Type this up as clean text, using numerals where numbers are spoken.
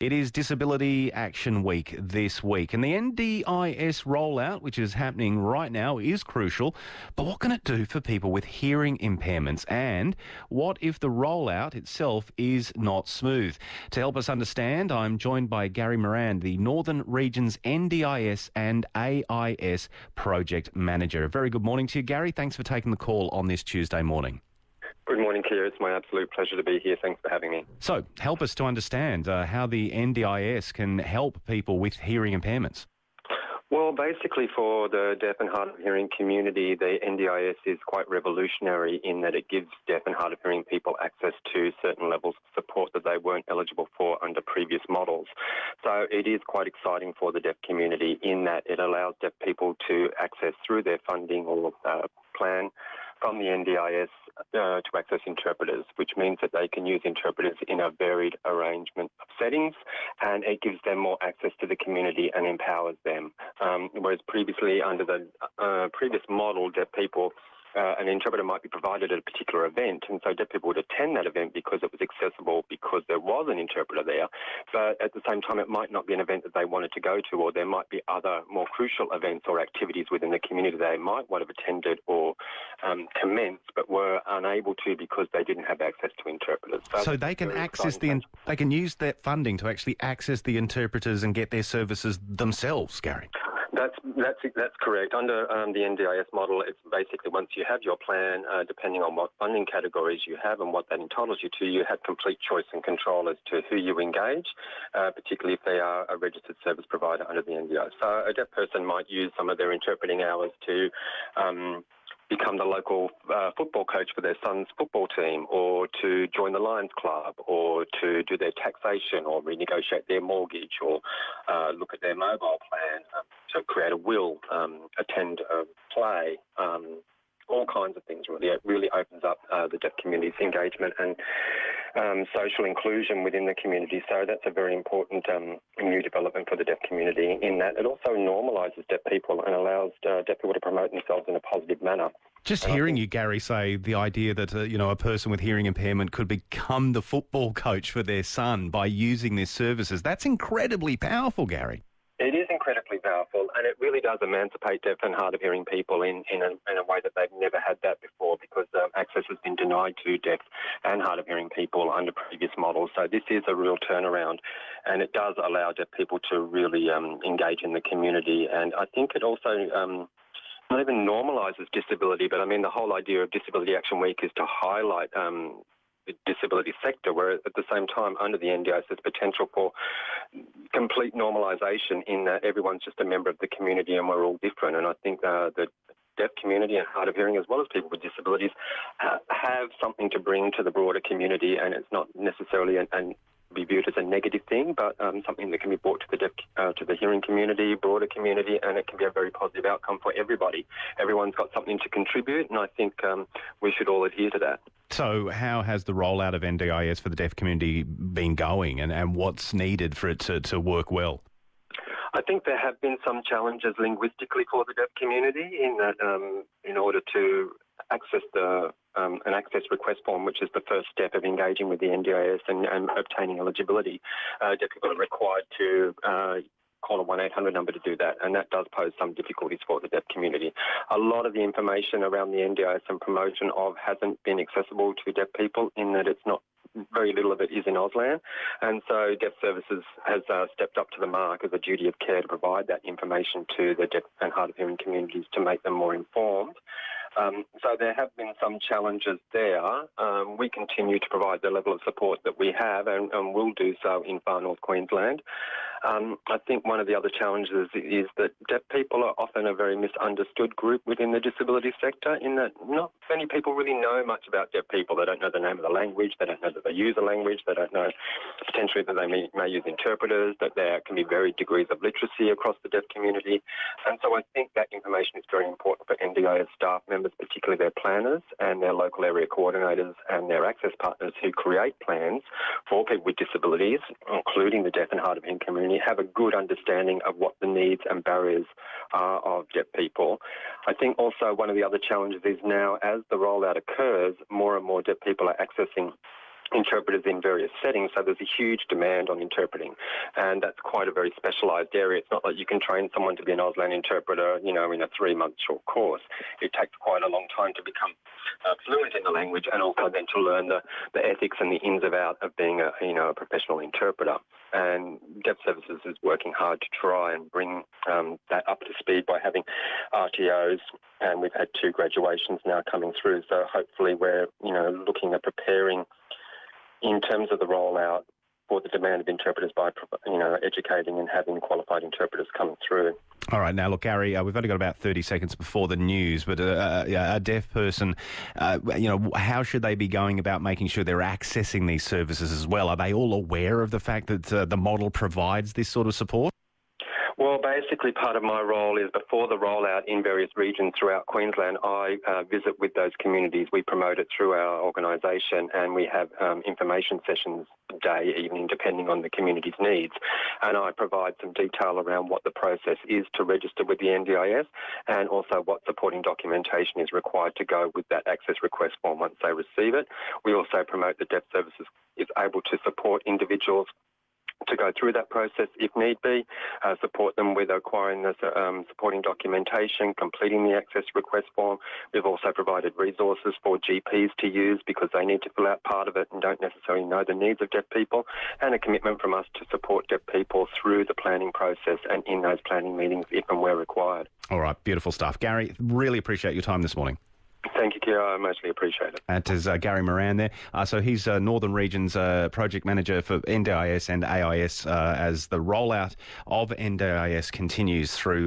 It is Disability Action Week this week, and the NDIS rollout, which is happening right now, is crucial. But what can it do for people with hearing impairments? And what if the rollout itself is not smooth? To help us understand, I'm joined by Garry Moran, the Northern Region's NDIS and AIS Project Manager. A very good morning to you, Garry. Thanks for taking the call on this Tuesday morning. Good morning, Kia. It's my absolute pleasure to be here. Thanks for having me. So, help us to understand how the NDIS can help people with hearing impairments. Well, basically for the deaf and hard of hearing community, the NDIS is quite revolutionary in that it gives deaf and hard of hearing people access to certain levels of support that they weren't eligible for under previous models. So it is quite exciting for the deaf community in that it allows deaf people to access through their funding or plan from the NDIS to access interpreters, which means that they can use interpreters in a varied arrangement of settings, and it gives them more access to the community and empowers them. Whereas previously, under the previous model, deaf people, an interpreter might be provided at a particular event, and so deaf people would attend that event because it was accessible because there was an interpreter there. But at the same time, it might not be an event that they wanted to go to, or there might be other more crucial events or activities within the community they might want to have attended or commenced, but were unable to because they didn't have access to interpreters. So they can they can use that funding to actually access the interpreters and get their services themselves, Garry. That's correct. Under the NDIS model, it's basically once you have your plan, depending on what funding categories you have and what that entitles you to, you have complete choice and control as to who you engage, particularly if they are a registered service provider under the NDIS. So a deaf person might use some of their interpreting hours to become the local football coach for their son's football team, or to join the Lions Club, or to do their taxation, or renegotiate their mortgage, or look at their mobile plan, to create a will, attend a play, all kinds of things really. It really opens up the deaf community's engagement and social inclusion within the community. So that's a very important new development for the deaf community in that it also normalises deaf people and allows deaf people to promote themselves in a positive manner. Just hearing you, Garry, say the idea that a person with hearing impairment could become the football coach for their son by using their services, that's incredibly powerful, Garry. It is incredibly powerful, and it really does emancipate deaf and hard of hearing people in a way that they've never had that before, because access has been denied to deaf and hard of hearing people under previous models. So this is a real turnaround, and it does allow deaf people to really engage in the community. And I think it also not even normalises disability, but I mean the whole idea of Disability Action Week is to highlight the disability sector, where at the same time under the NDIS there's potential for complete normalisation in that everyone's just a member of the community and we're all different. And I think the deaf community and hard of hearing, as well as people with disabilities, have something to bring to the broader community, and it's not necessarily be viewed as a negative thing, but something that can be brought to the deaf, to the hearing community, broader community, and it can be a very positive outcome for everybody. Everyone's got something to contribute, and I think we should all adhere to that. So how has the rollout of NDIS for the deaf community been going, and what's needed for it to work well? I think there have been some challenges linguistically for the deaf community in that in order to access an access request form, which is the first step of engaging with the NDIS and obtaining eligibility, deaf people are required to call a 1-800 number to do that, and that does pose some difficulties for the deaf community. A lot of the information around the NDIS and promotion of hasn't been accessible to deaf people in that it's not, very little of it is in Auslan, and so Deaf Services has stepped up to the mark as a duty of care to provide that information to the deaf and hard of hearing communities to make them more informed. So there have been some challenges there. We continue to provide the level of support that we have and will do so in Far North Queensland. I think one of the other challenges is that deaf people are often a very misunderstood group within the disability sector, in that not many people really know much about deaf people. They don't know the name of the language, they don't know that they use a language, they don't know potentially that they may use interpreters, that there can be varied degrees of literacy across the deaf community. And so I think that information is very important for NDIS staff members, particularly their planners and their local area coordinators and their access partners who create plans for people with disabilities, including the deaf and hard of hearing community, have a good understanding of what the needs and barriers are of deaf people. I think also one of the other challenges is now, as the rollout occurs, more and more deaf people are accessing interpreters in various settings, so there's a huge demand on interpreting, and that's quite a very specialised area. It's not like you can train someone to be an Auslan interpreter, in a 3-month short course. It takes quite a long time to become fluent in the language, and also then to learn the ethics and the ins and outs of being a professional interpreter. And Dev Services is working hard to try and bring that up to speed by having RTOs, and we've had 2 graduations now coming through. So hopefully we're looking at preparing in terms of the rollout for the demand of interpreters by, educating and having qualified interpreters coming through. All right. Now, look, Garry, we've only got about 30 seconds before the news, but a deaf person, how should they be going about making sure they're accessing these services as well? Are they all aware of the fact that the model provides this sort of support? Well, basically part of my role is before the rollout in various regions throughout Queensland, I visit with those communities. We promote it through our organisation, and we have information sessions day, evening, depending on the community's needs. And I provide some detail around what the process is to register with the NDIS, and also what supporting documentation is required to go with that access request form once they receive it. We also promote that Deaf Services is able to support individuals to go through that process if need be, support them with acquiring the supporting documentation, completing the access request form. We've also provided resources for GPs to use because they need to fill out part of it and don't necessarily know the needs of deaf people, and a commitment from us to support deaf people through the planning process and in those planning meetings if and where required. All right, beautiful stuff. Garry, really appreciate your time this morning. Thank you, Kira. I mostly appreciate it. That is Garry Moran there. So he's Northern Region's project manager for NDIS and AIS as the rollout of NDIS continues through